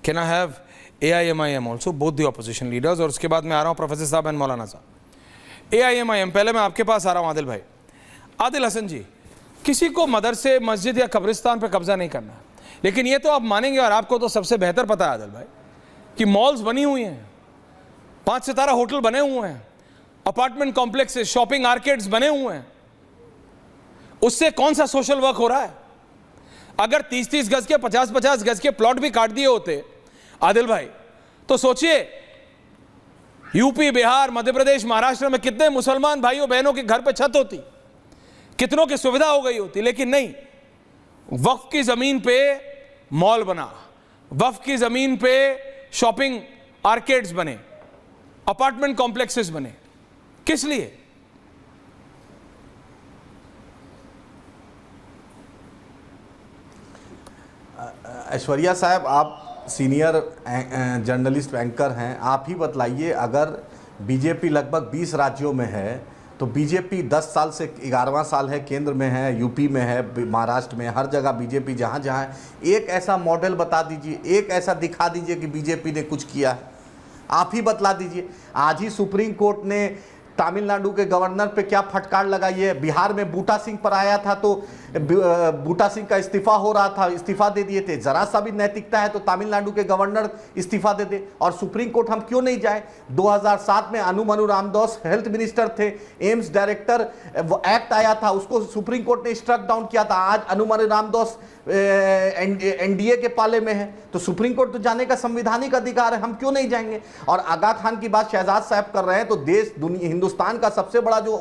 Can I have AIMIM also, both the opposition leaders? और उसके बाद मैं आ रहा हूँ प्रोफेसर साहब एंड मौलाना साहब। AIMIM, पहले मैं आपके पास आ रहा हूँ आदिल भाई। आदिल हसन जी, किसी को मदरसे, मस्जिद या कब्रिस्तान पर कब्जा नहीं करना, लेकिन ये तो आप मानेंगे और आपको तो सबसे बेहतर पता है आदिल भाई कि मॉल्स बनी हुई हैं, 5 सितारा होटल बने हुए हैं, अपार्टमेंट कॉम्प्लेक्सेस, शॉपिंग आर्केड्स बने हुए हैं। उससे कौन सा सोशल वर्क हो रहा है? अगर 30-30 गज के, 50-50 गज के प्लॉट भी काट दिए होते आदिल भाई, तो सोचिए यूपी, बिहार, मध्य प्रदेश, महाराष्ट्र में कितने मुसलमान भाइयों बहनों के घर पे छत होती, कितनों की सुविधा हो गई होती। लेकिन नहीं, वक्फ की जमीन पे मॉल बना, वक्फ की जमीन पे शॉपिंग आर्केड्स बने, अपार्टमेंट कॉम्प्लेक्सेस बने। किस लिए? ऐश्वर्या साहब, आप सीनियर जर्नलिस्ट एंकर हैं, आप ही बतलाइए, अगर बीजेपी लगभग 20 राज्यों में है तो बीजेपी 10 साल से 11वां साल है, केंद्र में है, यूपी में है, महाराष्ट्र में, हर जगह बीजेपी जहाँ जहाँ है। एक ऐसा मॉडल बता दीजिए, एक ऐसा दिखा दीजिए कि बीजेपी ने कुछ किया है, आप ही बतला दीजिए। आज ही सुप्रीम कोर्ट ने तमिलनाडु के गवर्नर पे क्या फटकार लगाई है। बिहार में बूटा सिंह पर आया था तो बूटा सिंह का इस्तीफा हो रहा था, इस्तीफा दे दिए थे। जरा सा भी नैतिकता है तो तमिलनाडु के गवर्नर इस्तीफा दे दे। और सुप्रीम कोर्ट हम क्यों नहीं जाए? 2007 में मनु रामदास हेल्थ मिनिस्टर थे, एम्स डायरेक्टर, वो एक्ट आया था, उसको सुप्रीम कोर्ट ने स्ट्रक डाउन किया था। आज मनु रामदास एनडीए के पाले में है, तो सुप्रीम कोर्ट तो जाने का संवैधानिक अधिकार है, हम क्यों नहीं जाएंगे? और आगा खान की बात शहजाद साहब कर रहे हैं, तो देश दुनिया हिंदुस्तान का सबसे बड़ा जो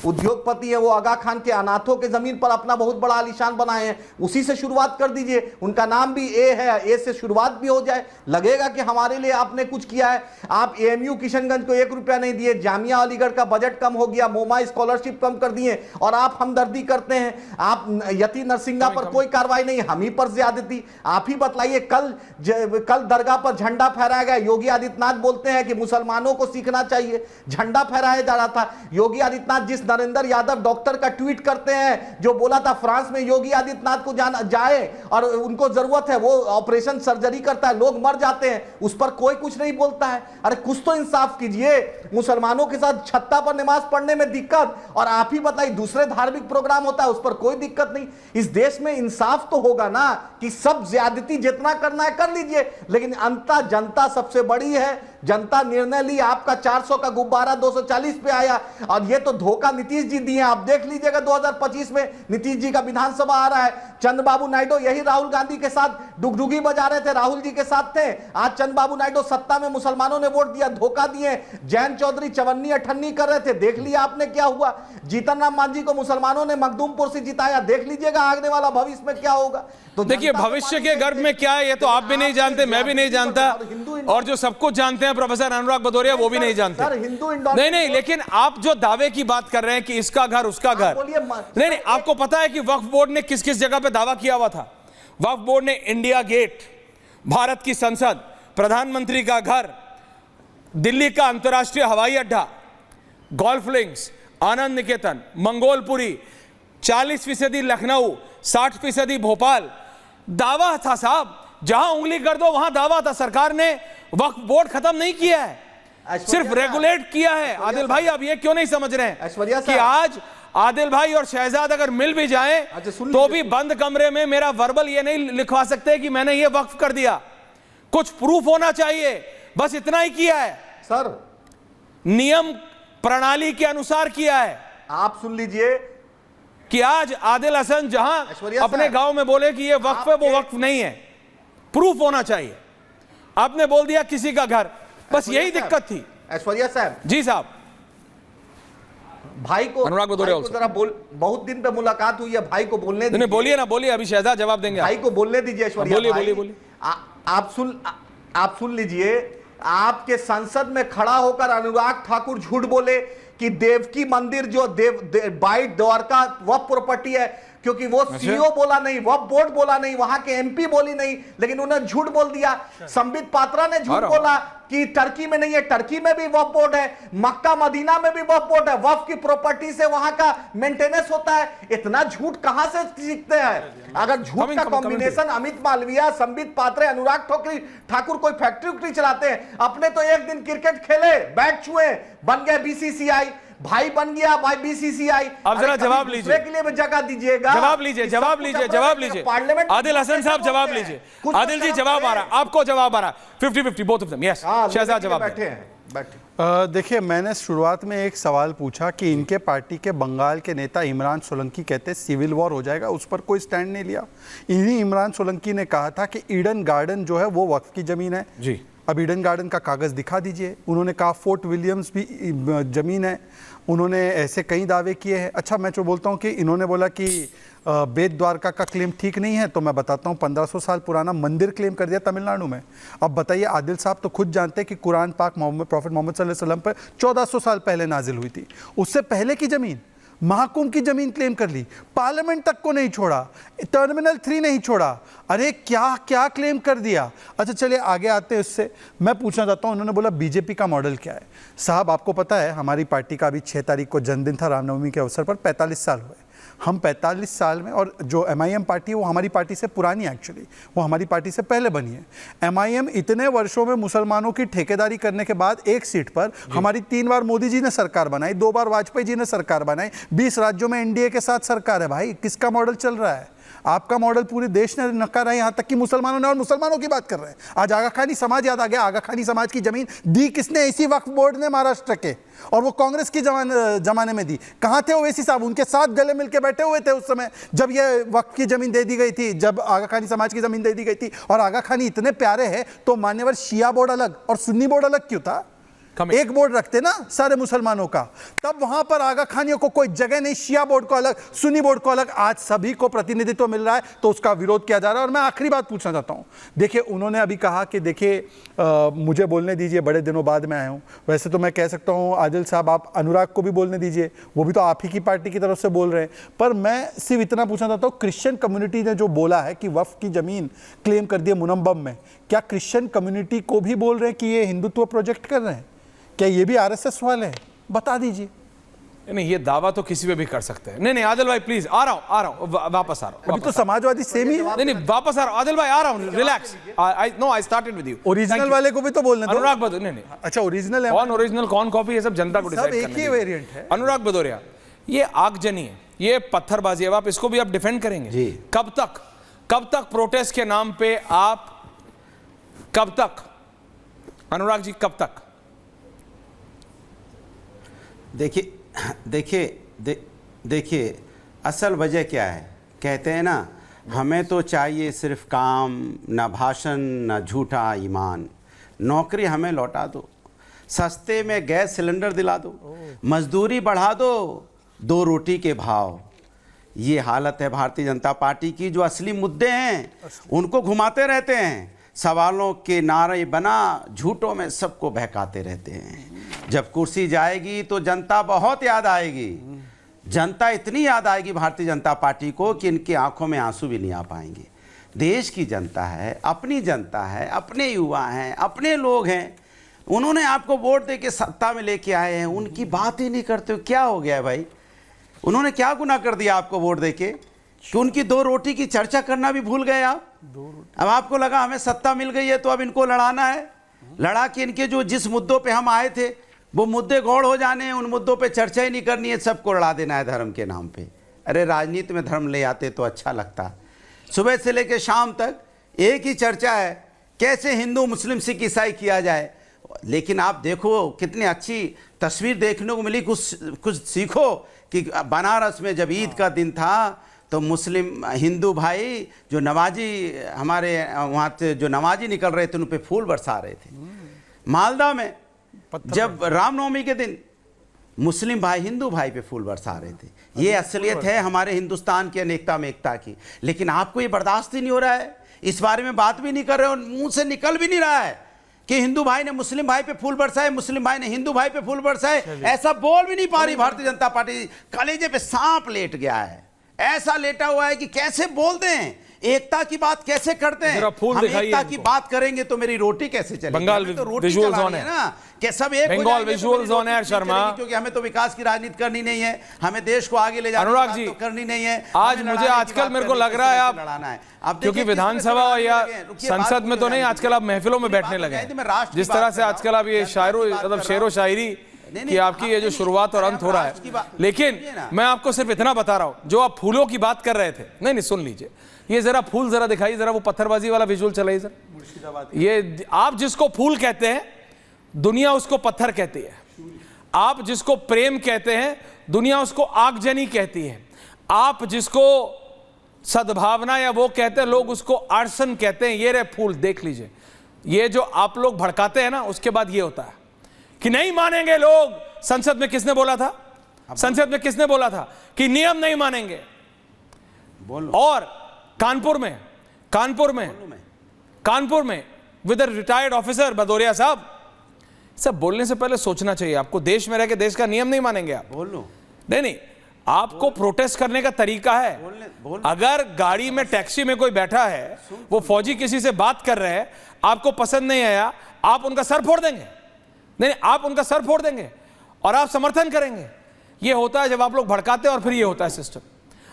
उद्योगपति है वो आगा खान के अनाथों के जमीन पर अपना बहुत बड़ा आलीशान बनाए हैं, उसी से शुरुआत कर दीजिए। उनका नाम भी ए है, ए से शुरुआत भी हो जाए, लगेगा कि हमारे लिए आपने कुछ किया है। आप एएमयू किशनगंज को 1 रुपया नहीं दिए, जामिया अलीगढ़ का बजट कम हो गया, मोमा स्कॉलरशिप कम कर दिए, और आप हमदर्दी करते हैं। आप यति नरसिंगा पर कोई कार्रवाई नहीं, हम ही पर ज्यादती। आप ही बतलाइए, कल दरगाह पर झंडा फहराया गया। योगी आदित्यनाथ बोलते हैं कि मुसलमानों को सीखना चाहिए, झंडा फहराया जा रहा था। योगी आदित्यनाथ जिस नरेंद्र यादव डॉक्टर का ट्वीट करते हैं, जो बोला था फ्रांस में योगी आदित्यनाथ को जाए और उनको जरूरत है, वो ऑपरेशन सर्जरी करता है, लोग मर जाते हैं, उस पर कोई कुछ नहीं बोलता है। अरे कुछ तो इंसाफ कीजिए। मुसलमानों के साथ छत्ता पर नमाज पढ़ने में दिक्कत, और आप ही बताइए दूसरे धार्मिक प्रोग्राम होता है उस पर कोई दिक्कत नहीं। इस देश में इंसाफ तो होगा ना कि सब ज्यादती जितना करना है कर लीजिए, लेकिन अंततः जनता सबसे बड़ी है। जनता निर्णय ली, आपका 400 का गुब्बारा 240 पे आया, और ये तो धोखा नीतीश जी दिए। आप देख लीजिएगा 2025 में नीतीश जी का विधानसभा आ रहा है। चंद्रबाबू नायडू यही राहुल गांधी के साथ डुगडुगी बजा रहे थे, राहुल जी के साथ थे। आज चंद्रबाबू नायडू सत्ता में, मुसलमानों ने वोट दिया, धोखा दिए। जैन चौधरी चवन्नी अठन्नी कर रहे थे, देख लिया आपने क्या हुआ। जीतन राम मांझी को मुसलमानों ने मखदूमपुर से जिताया, देख लीजिएगा आगे वाला भविष्य में क्या होगा। तो देखिए भविष्य के गर्भ में क्या है ये तो आप भी नहीं जानते, मैं भी नहीं जानता, और जो सब कुछ जानते हैं प्रोफेसर अनुराग भदौरिया वो भी नहीं जानते। नहीं, लेकिन आप जो दावे की बात कर रहे हैं कि इसका घर उसका घर, नहीं, आपको पता है कि वक्फ बोर्ड ने किस किस जगह पे दावा किया हुआ था? वक्फ बोर्ड ने इंडिया गेट, भारत की संसद, प्रधानमंत्री का घर, दिल्ली का अंतर्राष्ट्रीय हवाई अड्डा, गोल्फ लिंक्स, आनंद निकेतन, मंगोलपुरी, 40% लखनऊ, 60% भोपाल। दावा था साहब, जहां उंगली कर दो वहां दावा था। सरकार ने वक्फ बोर्ड खत्म नहीं किया है, सिर्फ रेगुलेट किया है। आदिल भाई आप ये क्यों नहीं समझ रहे हैं कि आज आदिल भाई और शहजाद अगर मिल भी जाएं तो भी बंद कमरे में मेरा वर्बल ये नहीं लिखवा सकते कि मैंने ये वक्फ कर दिया, कुछ प्रूफ होना चाहिए। बस इतना ही किया है सर, नियम प्रणाली के अनुसार किया है। आप सुन लीजिए कि आज आदिल हसन जहां अपने गांव में बोले कि ये वक्फ है, वो वक्फ नहीं है, प्रूफ होना चाहिए। आपने बोल दिया किसी का घर, बस यही दिक्कत थी। ऐश्वर्या साहब जी साहब, भाई को अनुराग भदौरिया जरा बोल, बहुत दिन पे मुलाकात हुई है, भाई को बोलने दीजिए। बोलिए ना, बोलिए, अभी शहजाद जवाब देंगे। भाई को बोलने दीजिए। ऐश्वर्या बोलिए। आप सुन लीजिए। आपके संसद में खड़ा होकर अनुराग ठाकुर झूठ बोले कि देवकी मंदिर जो बाई द्वारका वह प्रॉपर्टी है, क्योंकि वो सीईओ बोला नहीं, वक्फ बोर्ड बोला नहीं, वहां के एमपी बोली नहीं, लेकिन उन्होंने झूठ बोल दिया। संबित पात्रा ने झूठ बोला कि टर्की में नहीं है, टर्की में भी वक्फ बोर्ड है, मक्का मदीना में भी वक्फ बोर्ड है, वक्फ की प्रॉपर्टी से वहां का मेंटेनेंस होता है। इतना झूठ कहां से सीखते हैं? अगर झूठ का कॉम्बिनेशन अमित मालविया, संबित पात्रे, अनुराग ठाकुर कोई फैक्ट्री उक्ट्री चलाते हैं, अपने तो एक दिन क्रिकेट खेले, बैट छुए, बन गए बीसीसीआई, भाई बन गया भाई बीसीसीआई। अब जरा जवाब लीजिए, के लिए भी जगह दीजिएगा। जवाब लीजिए, जवाब लीजिए, जवाब लीजिए। पार्लियामेंट आदिल हसन साहब जवाब लीजिए। आदिल जी जवाब आ रहा है, आपको जवाब आ रहा है। 50-50 both of them. Yes, Shahzad जवाब बैठे हैं, बैठे। देखिए, मैंने शुरुआत में एक सवाल पूछा कि इनके पार्टी के बंगाल के नेता इमरान सोलंकी कहते सिविल वॉर हो जाएगा, उस पर कोई स्टैंड नहीं लिया। इन्हीं इमरान सोलंकी ने कहा था कि ईडन गार्डन जो है वो वक्फ की जमीन है जी। अब ईडन गार्डन का कागज दिखा दीजिए। उन्होंने कहा फोर्ट विलियम्स भी जमीन है। उन्होंने ऐसे कई दावे किए हैं। अच्छा, मैं जो बोलता हूँ कि इन्होंने बोला कि बेत द्वारका का क्लेम ठीक नहीं है, तो मैं बताता हूँ 1500 साल पुराना मंदिर क्लेम कर दिया तमिलनाडु में। अब बताइए, आदिल साहब तो खुद जानते हैं कि कुरान पाक प्रॉफेट मोहम्मद सल्लल्लाहु अलैहि वसल्लम पर 1400 साल पहले नाजिल हुई थी। उससे पहले की जमीन, महाकुंभ की जमीन क्लेम कर ली, पार्लियामेंट तक को नहीं छोड़ा, टर्मिनल 3 नहीं छोड़ा। अरे क्या क्या क्लेम कर दिया। अच्छा, चलिए आगे आते हैं। उससे मैं पूछना चाहता हूं, उन्होंने बोला बीजेपी का मॉडल क्या है। साहब, आपको पता है हमारी पार्टी का अभी 6 तारीख को जन्मदिन था, रामनवमी के अवसर पर 45 साल हुए। हम 45 साल में, और जो MIM पार्टी है वो हमारी पार्टी से पुरानी है, एक्चुअली वो हमारी पार्टी से पहले बनी है। MIM इतने वर्षों में मुसलमानों की ठेकेदारी करने के बाद एक सीट पर हमारी 3 बार मोदी जी ने सरकार बनाई, 2 बार वाजपेयी जी ने सरकार बनाई, 20 राज्यों में NDA के साथ सरकार है। भाई, किसका मॉडल चल रहा है? आपका मॉडल पूरे देश ने नकारा है, यहाँ तक कि मुसलमानों ने, और मुसलमानों की बात कर रहे हैं। आज आगा खानी समाज याद आ गया। आगा खानी समाज की जमीन दी किसने? इसी वक्फ बोर्ड ने, महाराष्ट्र के, और वो कांग्रेस की जमाने में दी। कहाँ थे ओवैसी साहब? उनके साथ गले मिलकर बैठे हुए थे उस समय जब ये वक्फ की जमीन दे दी गई थी, जब आगा खानी समाज की जमीन दे दी गई थी। और आगा खानी इतने प्यारे हैं तो मान्यवर शिया बोर्ड अलग और सुन्नी बोर्ड अलग क्यों था? एक बोर्ड रखते ना सारे मुसलमानों का, तब वहां पर आगा खानियों को कोई जगह नहीं, शिया बोर्ड को अलग, सुन्नी बोर्ड को अलग। आज सभी को प्रतिनिधित्व मिल रहा है तो उसका विरोध किया जा रहा है। और मैं आखिरी बात पूछना चाहता हूं। देखिए, उन्होंने अभी कहा कि देखिए मुझे बोलने दीजिए, बड़े दिनों बाद मैं आया हूं। वैसे तो मैं कह सकता हूं आदिल साहब, आप अनुराग को भी बोलने दीजिए, वो भी तो आप ही की पार्टी की तरफ से बोल रहे हैं। पर मैं सिर्फ इतना पूछना चाहता हूं, क्रिश्चियन कम्युनिटी ने जो बोला है कि वक्फ की जमीन क्लेम कर दिए मुनम्बम में, क्या क्रिश्चियन कम्युनिटी को भी बोल रहे हैं कि ये हिंदुत्व प्रोजेक्ट कर रहे हैं? क्या ये भी RSS वाले हैं? बता दीजिए। नहीं, ये दावा तो किसी पे भी कर सकते हैं। नहीं आदिल भाई प्लीज, आ रहा हूं, वापस आ रहा हूं। अभी तो समाजवादी सेम ही है। नहीं, वापस आ रहा हूं आदिल भाई, आ रहा हूं, relax. I started with you. Original वाले को भी तो बोलने दो। अनुराग भदौरिया, नहीं अच्छा, ओरिजिनल है। कौन ओरिजिनल कौन कॉपी है, सब जनता को डिसाइड करना है। सब एक ही वेरिएंट है। अनुराग भदौरिया, ये आगजनी है, ये पत्थरबाजी है। आप इसको भी आप डिफेंड करेंगे जी? कब तक प्रोटेस्ट के नाम पे आप, कब तक अनुराग जी, कब तक? देखिए असल वजह क्या है? कहते हैं ना, हमें तो चाहिए सिर्फ काम, ना भाषण, ना झूठा ईमान। नौकरी हमें लौटा दो, सस्ते में गैस सिलेंडर दिला दो, मजदूरी बढ़ा दो, 2 रोटी के भाव। ये हालत है भारतीय जनता पार्टी की। जो असली मुद्दे हैं उनको घुमाते रहते हैं, सवालों के नारे बना झूठों में सबको बहकाते रहते हैं। जब कुर्सी जाएगी तो जनता बहुत याद आएगी। जनता इतनी याद आएगी भारतीय जनता पार्टी को कि इनकी आंखों में आंसू भी नहीं आ पाएंगे। देश की जनता है, अपनी जनता है, अपने युवा हैं, अपने लोग हैं। उन्होंने आपको वोट दे के सत्ता में लेके आए हैं, उनकी बात ही नहीं करते हो। क्या हो गया है भाई? उन्होंने क्या गुनाह कर दिया आपको वोट दे के कि उनकी 2 रोटी की चर्चा करना भी भूल गए आप? अब आपको लगा हमें सत्ता मिल गई है तो अब इनको लड़ाना है। लड़ा के इनके जो जिस मुद्दों पे हम आए थे वो मुद्दे गौड़ हो जाने हैं, उन मुद्दों पे चर्चा ही नहीं करनी है, सबको लड़ा देना है धर्म के नाम पे। अरे राजनीति में धर्म ले आते तो अच्छा लगता। सुबह से लेकर शाम तक एक ही चर्चा है, कैसे हिंदू मुस्लिम सिख ईसाई किया जाए। लेकिन आप देखो कितनी अच्छी तस्वीर देखने को मिली। कुछ सीखो कि बनारस में जब ईद का दिन था तो मुस्लिम हिंदू भाई जो नमाजी, हमारे वहाँ से जो नमाजी निकल रहे थे उन पे फूल बरसा रहे थे। मालदा में जब रामनवमी के दिन मुस्लिम भाई हिंदू भाई पे फूल बरसा रहे थे। ये असलियत है हमारे हिंदुस्तान की अनेकता में एकता की। लेकिन आपको ये बर्दाश्त ही नहीं हो रहा है, इस बारे में बात भी नहीं कर रहे हो, मुंह से निकल भी नहीं रहा है कि हिंदू भाई ने मुस्लिम भाई पे फूल बरसाए, मुस्लिम भाई ने हिंदू भाई पे फूल बरसाए। ऐसा बोल भी नहीं पा रही भारतीय जनता पार्टी। कलेजे पे सांप लेट गया है, ऐसा लेटा हुआ है कि कैसे बोलते हैं, एकता की बात कैसे करते हैं। जरा फूल हम दिखाइए एकता इनको। की बात करेंगे तो मेरी रोटी कैसे चलेगी? बंगाल हमें तो रोटी visuals चलानी on है है ना, कि सब एक हो बंगाल जाएंगे तो visuals मेरी on रोटी है, नहीं शर्मा। चलेगी, क्योंकि हमें तो विकास की राजनीति करनी नहीं है, हमें देश को आगे ले जाने अनुराग की बात जी, तो करनी नहीं है। आज हमें मुझे लड़ाने की आजकल बात मेरे को करनी, लग किस रहा है तरह आप से लड़ाना है। अब क्योंकि देखिए किस तरह से विधानसभा लड़ाने या लगे हैं। रुकिए, बात संसद में तो नहीं, जाने आजकल आप महफिलों में दीजिए। बैठने बात लगे हो जाए, मैं हैं। राष्ट्र की जिस बात तरह कर से रहा हूं, आजकल आप ये जनता की शायरो बात मतलब कर शेरो रहा हूं। शायरी नहीं, कि आपकी ये जो शुरुआत और अंत हो रहा राष्ट्र की है, बात- लेकिन सुनिए ना। मैं आपको सिर्फ इतना बता रहा हूं, जो आप फूलों की बात कर रहे थे, नहीं सुन लीजिए, ये जरा फूल जरा दिखाइए, जरा वो पत्थरबाजी वाला विजुअल चलाइए सर। ये आप जिसको फूल कहते हैं दुनिया उसको पत्थर कहती है, आप जिसको प्रेम कहते हैं दुनिया उसको आगजनी कहती है, आप जिसको सद्भावना या वो कहते हैं लोग उसको आर्सन कहते हैं। ये रहे फूल, देख लीजिए। ये जो आप लोग भड़काते हैं ना, उसके बाद ये होता है कि नहीं मानेंगे लोग। संसद में किसने बोला था? संसद में किसने बोला था कि नियम नहीं मानेंगे? बोलो। और कानपुर में विद रिटायर्ड ऑफिसर भदौरिया साहब, सब बोलने से पहले सोचना चाहिए आपको। देश में रह के देश का नियम नहीं मानेंगे आप? बोलो। नहीं, आपको प्रोटेस्ट करने का तरीका है। अगर गाड़ी में टैक्सी में कोई बैठा है, वो फौजी किसी से बात कर रहे हैं, आपको पसंद नहीं आया, आप उनका सर फोड़ देंगे। नहीं, आप उनका सर फोड़ देंगे और आप समर्थन करेंगे। ये होता है जब आप लोग भड़काते हैं और फिर ये होता है सिस्टम।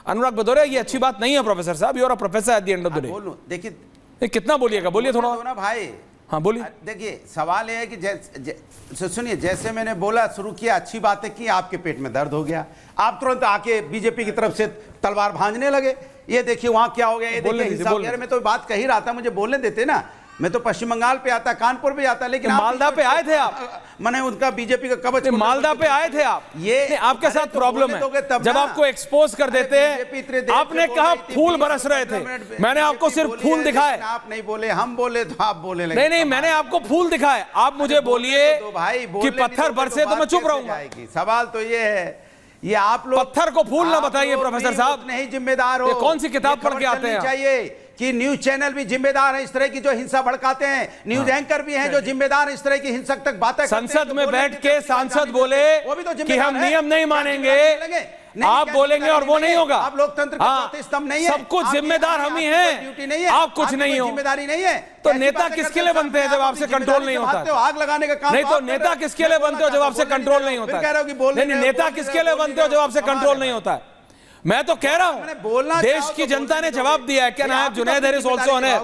अनुराग भदौरिया, ये अच्छी बात नहीं है प्रोफेसर साहब। You are a professor at the end of the day. बोलो, देखिए कितना बोलिएगा, बोलिए थोड़ा। ना भाई। हाँ बोलिए। देखिए सवाल ये है कि सुनिए, जैसे मैंने बोला, शुरू किया, अच्छी बातें की, आपके पेट में दर्द हो गया, आप तुरंत आके बीजेपी की तरफ से तलवार भांजने लगे। ये देखिए वहां क्या हो गया, ये देखिए हिसाब। यार मैं तो बात कह ही रहा था, मुझे बोलने देते ना। मैं तो पश्चिम बंगाल पे आता, कानपुर पे आता, लेकिन मालदा पे आए थे आप। मैंने उनका बीजेपी का कवच। मालदा पे आए थे आप। ये आपके साथ प्रॉब्लम है, जब आपको एक्सपोज कर देते हैं। आपने कहा फूल बरस रहे थे, मैंने आपको सिर्फ फूल दिखाए। आप नहीं बोले, हम बोले तो आप बोले। नहीं, मैंने आपको फूल दिखाए, आप मुझे बोलिए भाई कि पत्थर बरसे तो मैं चुप रहूंगा। सवाल तो ये है, ये आप लोग पत्थर को फूल ना बताइए प्रोफेसर साहब। नहीं जिम्मेदार हो। ये कौन सी किताब पढ़ के आते हैं? चाहिए कि न्यूज चैनल भी जिम्मेदार है इस तरह की जो हिंसा भड़काते हैं। न्यूज एंकर भी हैं जो जिम्मेदार इस तरह की हिंसक तक बातें करते हैं। संसद में बैठ के सांसद बोले कि हम नियम नहीं मानेंगे, आप बोलेंगे और वो नहीं होगा। आप लोकतंत्र का चौथे स्तंभ नहीं है। सब कुछ जिम्मेदार हम ही हैं। ड्यूटी नहीं है, आप कुछ नहीं हो, जिम्मेदारी नहीं है। तो नेता किसके लिए बनते हैं जब आपसे कंट्रोल नहीं होता? आग लगाने का काम नहीं तो नेता किसके लिए बनते हो जब आपसे कंट्रोल नहीं होता? नहीं, नेता किसके लिए बनते हो जब आपसे कंट्रोल नहीं होता है? मैं तो कह रहा हूं, देश की जनता ने जवाब दिया है। क्या नायब जुनैद हैरिस आल्सो ऑन है?